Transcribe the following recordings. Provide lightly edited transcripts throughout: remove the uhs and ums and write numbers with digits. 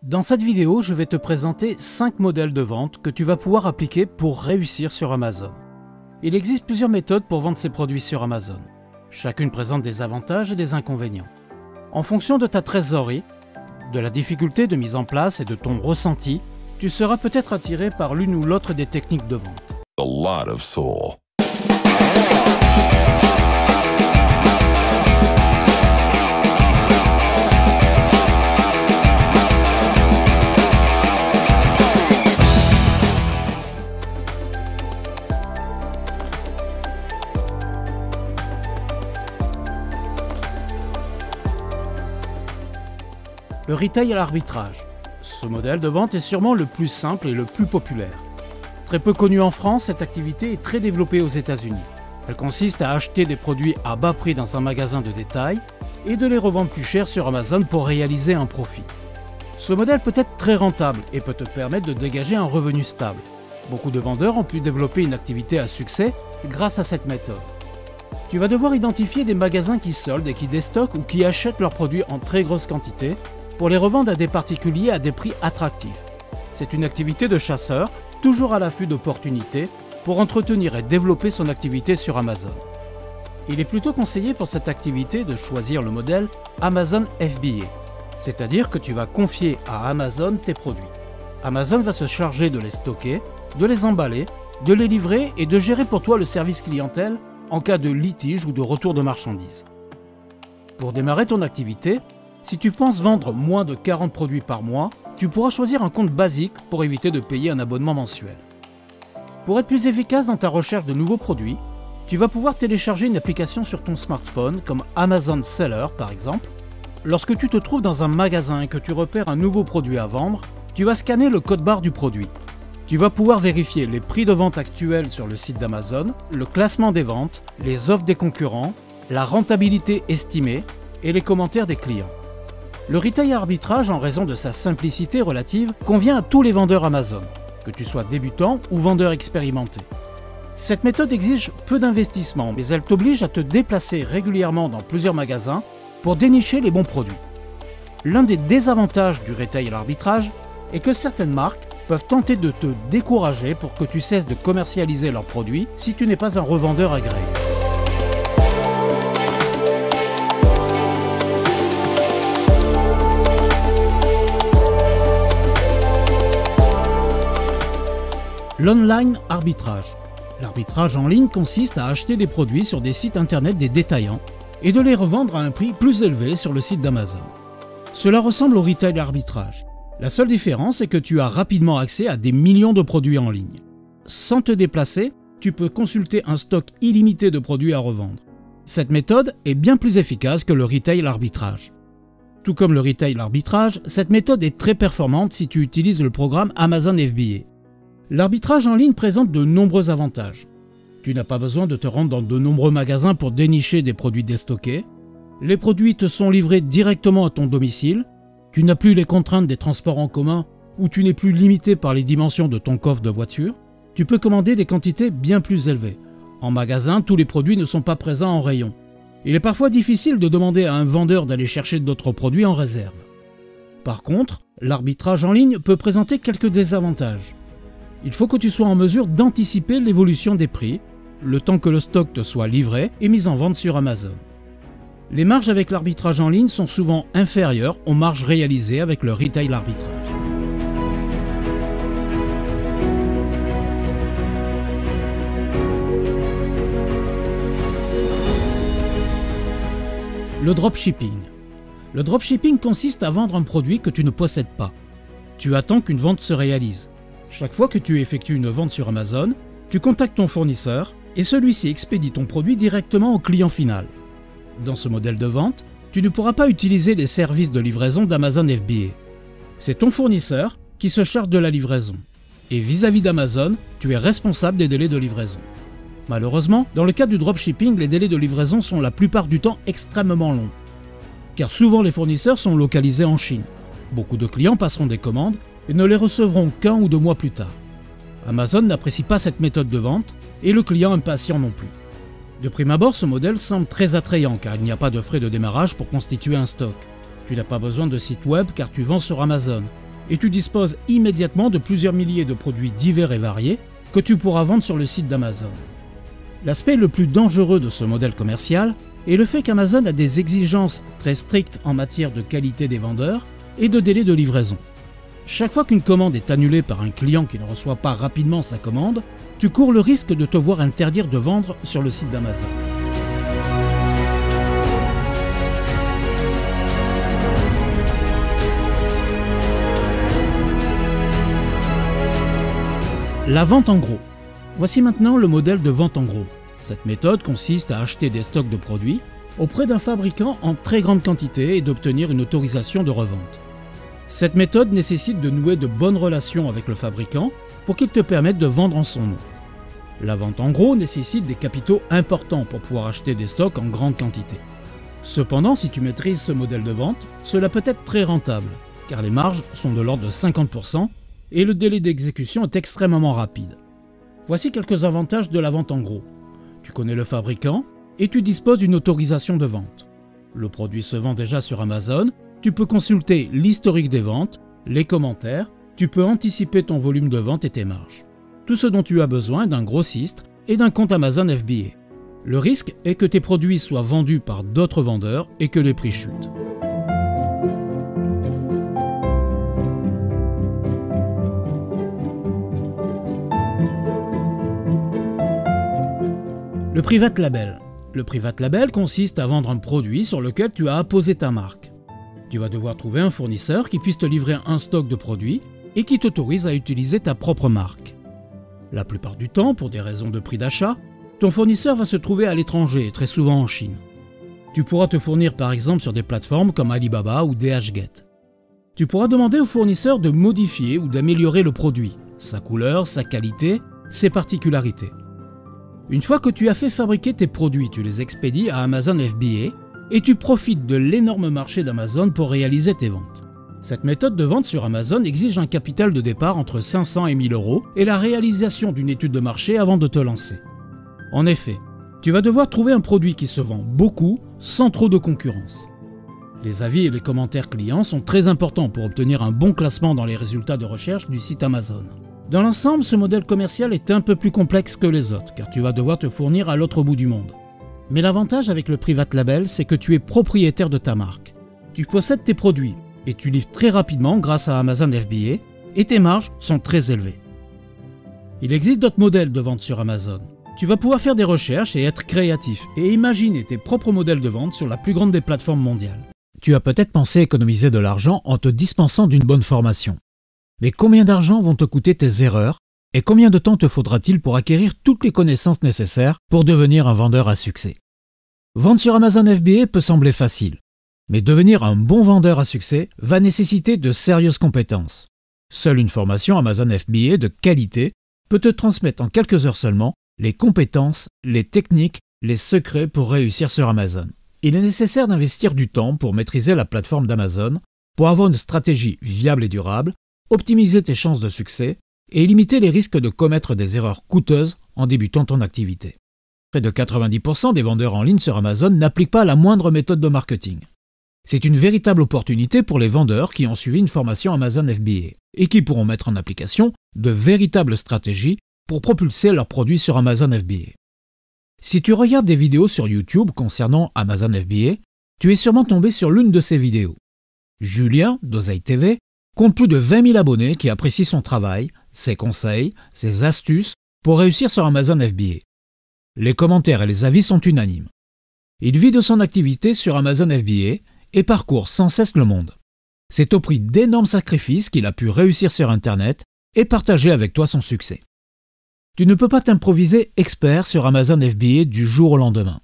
Dans cette vidéo, je vais te présenter 5 modèles de vente que tu vas pouvoir appliquer pour réussir sur Amazon. Il existe plusieurs méthodes pour vendre ces produits sur Amazon. Chacune présente des avantages et des inconvénients. En fonction de ta trésorerie, de la difficulté de mise en place et de ton ressenti, tu seras peut-être attiré par l'une ou l'autre des techniques de vente. A lot of soul. Le retail à l'arbitrage. Ce modèle de vente est sûrement le plus simple et le plus populaire. Très peu connu en France, cette activité est très développée aux États-Unis. Elle consiste à acheter des produits à bas prix dans un magasin de détail et de les revendre plus cher sur Amazon pour réaliser un profit. Ce modèle peut être très rentable et peut te permettre de dégager un revenu stable. Beaucoup de vendeurs ont pu développer une activité à succès grâce à cette méthode. Tu vas devoir identifier des magasins qui soldent et qui déstockent ou qui achètent leurs produits en très grosse quantité pour les revendre à des particuliers à des prix attractifs. C'est une activité de chasseur, toujours à l'affût d'opportunités pour entretenir et développer son activité sur Amazon. Il est plutôt conseillé pour cette activité de choisir le modèle Amazon FBA, c'est-à-dire que tu vas confier à Amazon tes produits. Amazon va se charger de les stocker, de les emballer, de les livrer et de gérer pour toi le service clientèle en cas de litige ou de retour de marchandises. Pour démarrer ton activité, si tu penses vendre moins de 40 produits par mois, tu pourras choisir un compte basique pour éviter de payer un abonnement mensuel. Pour être plus efficace dans ta recherche de nouveaux produits, tu vas pouvoir télécharger une application sur ton smartphone comme Amazon Seller par exemple. Lorsque tu te trouves dans un magasin et que tu repères un nouveau produit à vendre, tu vas scanner le code barre du produit. Tu vas pouvoir vérifier les prix de vente actuels sur le site d'Amazon, le classement des ventes, les offres des concurrents, la rentabilité estimée et les commentaires des clients. Le retail à arbitrage, en raison de sa simplicité relative, convient à tous les vendeurs Amazon, que tu sois débutant ou vendeur expérimenté. Cette méthode exige peu d'investissement, mais elle t'oblige à te déplacer régulièrement dans plusieurs magasins pour dénicher les bons produits. L'un des désavantages du retail à l'arbitrage est que certaines marques peuvent tenter de te décourager pour que tu cesses de commercialiser leurs produits si tu n'es pas un revendeur agréé. L'online arbitrage. L'arbitrage en ligne consiste à acheter des produits sur des sites internet des détaillants et de les revendre à un prix plus élevé sur le site d'Amazon. Cela ressemble au retail arbitrage. La seule différence est que tu as rapidement accès à des millions de produits en ligne. Sans te déplacer, tu peux consulter un stock illimité de produits à revendre. Cette méthode est bien plus efficace que le retail arbitrage. Tout comme le retail arbitrage, cette méthode est très performante si tu utilises le programme Amazon FBA. L'arbitrage en ligne présente de nombreux avantages. Tu n'as pas besoin de te rendre dans de nombreux magasins pour dénicher des produits déstockés. Les produits te sont livrés directement à ton domicile. Tu n'as plus les contraintes des transports en commun ou tu n'es plus limité par les dimensions de ton coffre de voiture. Tu peux commander des quantités bien plus élevées. En magasin, tous les produits ne sont pas présents en rayon. Il est parfois difficile de demander à un vendeur d'aller chercher d'autres produits en réserve. Par contre, l'arbitrage en ligne peut présenter quelques désavantages. Il faut que tu sois en mesure d'anticiper l'évolution des prix, le temps que le stock te soit livré et mis en vente sur Amazon. Les marges avec l'arbitrage en ligne sont souvent inférieures aux marges réalisées avec le retail arbitrage. Le dropshipping. Le dropshipping consiste à vendre un produit que tu ne possèdes pas. Tu attends qu'une vente se réalise. Chaque fois que tu effectues une vente sur Amazon, tu contactes ton fournisseur et celui-ci expédie ton produit directement au client final. Dans ce modèle de vente, tu ne pourras pas utiliser les services de livraison d'Amazon FBA. C'est ton fournisseur qui se charge de la livraison. Et vis-à-vis d'Amazon, tu es responsable des délais de livraison. Malheureusement, dans le cas du dropshipping, les délais de livraison sont la plupart du temps extrêmement longs. Car souvent les fournisseurs sont localisés en Chine. Beaucoup de clients passeront des commandes et ne les recevront qu'un ou 2 mois plus tard. Amazon n'apprécie pas cette méthode de vente et le client impatient non plus. De prime abord, ce modèle semble très attrayant car il n'y a pas de frais de démarrage pour constituer un stock. Tu n'as pas besoin de site web car tu vends sur Amazon. et tu disposes immédiatement de plusieurs milliers de produits divers et variés que tu pourras vendre sur le site d'Amazon. L'aspect le plus dangereux de ce modèle commercial est le fait qu'Amazon a des exigences très strictes en matière de qualité des vendeurs et de délai de livraison. Chaque fois qu'une commande est annulée par un client qui ne reçoit pas rapidement sa commande, tu cours le risque de te voir interdire de vendre sur le site d'Amazon. La vente en gros. Voici maintenant le modèle de vente en gros. Cette méthode consiste à acheter des stocks de produits auprès d'un fabricant en très grande quantité et d'obtenir une autorisation de revente. Cette méthode nécessite de nouer de bonnes relations avec le fabricant pour qu'il te permette de vendre en son nom. La vente en gros nécessite des capitaux importants pour pouvoir acheter des stocks en grande quantité. Cependant, si tu maîtrises ce modèle de vente, cela peut être très rentable, car les marges sont de l'ordre de 50% et le délai d'exécution est extrêmement rapide. Voici quelques avantages de la vente en gros. Tu connais le fabricant et tu disposes d'une autorisation de vente. Le produit se vend déjà sur Amazon, tu peux consulter l'historique des ventes, les commentaires, tu peux anticiper ton volume de vente et tes marges. Tout ce dont tu as besoin est d'un grossiste et d'un compte Amazon FBA. Le risque est que tes produits soient vendus par d'autres vendeurs et que les prix chutent. Le private label. Le private label consiste à vendre un produit sur lequel tu as apposé ta marque. Tu vas devoir trouver un fournisseur qui puisse te livrer un stock de produits et qui t'autorise à utiliser ta propre marque. La plupart du temps, pour des raisons de prix d'achat, ton fournisseur va se trouver à l'étranger, très souvent en Chine. Tu pourras te fournir par exemple sur des plateformes comme Alibaba ou DHgate. Tu pourras demander au fournisseur de modifier ou d'améliorer le produit, sa couleur, sa qualité, ses particularités. Une fois que tu as fait fabriquer tes produits, tu les expédies à Amazon FBA et tu profites de l'énorme marché d'Amazon pour réaliser tes ventes. Cette méthode de vente sur Amazon exige un capital de départ entre 500 et 1000 € et la réalisation d'une étude de marché avant de te lancer. En effet, tu vas devoir trouver un produit qui se vend beaucoup sans trop de concurrence. Les avis et les commentaires clients sont très importants pour obtenir un bon classement dans les résultats de recherche du site Amazon. Dans l'ensemble, ce modèle commercial est un peu plus complexe que les autres, car tu vas devoir te fournir à l'autre bout du monde. Mais l'avantage avec le private label, c'est que tu es propriétaire de ta marque. Tu possèdes tes produits et tu livres très rapidement grâce à Amazon FBA et tes marges sont très élevées. Il existe d'autres modèles de vente sur Amazon. Tu vas pouvoir faire des recherches et être créatif et imaginer tes propres modèles de vente sur la plus grande des plateformes mondiales. Tu as peut-être pensé économiser de l'argent en te dispensant d'une bonne formation. Mais combien d'argent vont te coûter tes erreurs et combien de temps te faudra-t-il pour acquérir toutes les connaissances nécessaires pour devenir un vendeur à succès? Vendre sur Amazon FBA peut sembler facile, mais devenir un bon vendeur à succès va nécessiter de sérieuses compétences. Seule une formation Amazon FBA de qualité peut te transmettre en quelques heures seulement les compétences, les techniques, les secrets pour réussir sur Amazon. Il est nécessaire d'investir du temps pour maîtriser la plateforme d'Amazon, pour avoir une stratégie viable et durable, optimiser tes chances de succès et limiter les risques de commettre des erreurs coûteuses en débutant ton activité. Près de 90% des vendeurs en ligne sur Amazon n'appliquent pas la moindre méthode de marketing. C'est une véritable opportunité pour les vendeurs qui ont suivi une formation Amazon FBA et qui pourront mettre en application de véritables stratégies pour propulser leurs produits sur Amazon FBA. Si tu regardes des vidéos sur YouTube concernant Amazon FBA, tu es sûrement tombé sur l'une de ces vidéos. Julien, d'Oseille TV, compte plus de 20 000 abonnés qui apprécient son travail, ses conseils, ses astuces pour réussir sur Amazon FBA. Les commentaires et les avis sont unanimes. Il vit de son activité sur Amazon FBA et parcourt sans cesse le monde. C'est au prix d'énormes sacrifices qu'il a pu réussir sur Internet et partager avec toi son succès. Tu ne peux pas t'improviser expert sur Amazon FBA du jour au lendemain.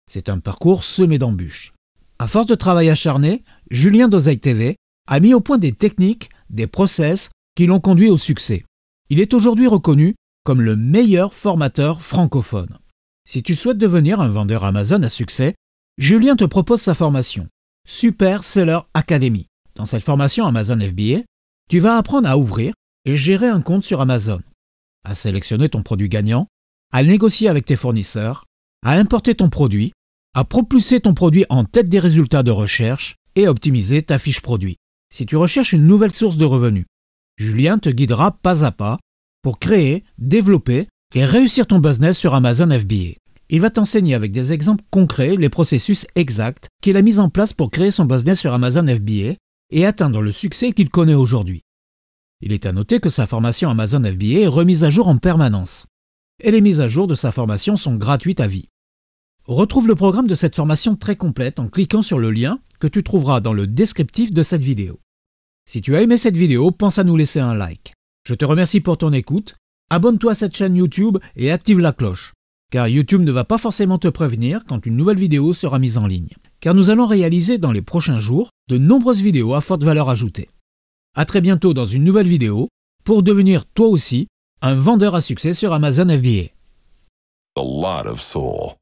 C'est un parcours semé d'embûches. À force de travail acharné, Julien d'Oseille TV a mis au point des techniques, des process qui l'ont conduit au succès. Il est aujourd'hui reconnu comme le meilleur formateur francophone. Si tu souhaites devenir un vendeur Amazon à succès, Julien te propose sa formation, Super Seller Academy. Dans cette formation Amazon FBA, tu vas apprendre à ouvrir et gérer un compte sur Amazon, à sélectionner ton produit gagnant, à négocier avec tes fournisseurs, à importer ton produit, à propulser ton produit en tête des résultats de recherche et à optimiser ta fiche produit. Si tu recherches une nouvelle source de revenus, Julien te guidera pas à pas pour créer, développer et réussir ton business sur Amazon FBA. Il va t'enseigner avec des exemples concrets les processus exacts qu'il a mis en place pour créer son business sur Amazon FBA et atteindre le succès qu'il connaît aujourd'hui. Il est à noter que sa formation Amazon FBA est remise à jour en permanence. Et les mises à jour de sa formation sont gratuites à vie. Retrouve le programme de cette formation très complète en cliquant sur le lien que tu trouveras dans le descriptif de cette vidéo. Si tu as aimé cette vidéo, pense à nous laisser un like. Je te remercie pour ton écoute, abonne-toi à cette chaîne YouTube et active la cloche, car YouTube ne va pas forcément te prévenir quand une nouvelle vidéo sera mise en ligne. Car nous allons réaliser dans les prochains jours de nombreuses vidéos à forte valeur ajoutée. À très bientôt dans une nouvelle vidéo pour devenir toi aussi un vendeur à succès sur Amazon FBA. A lot of soul.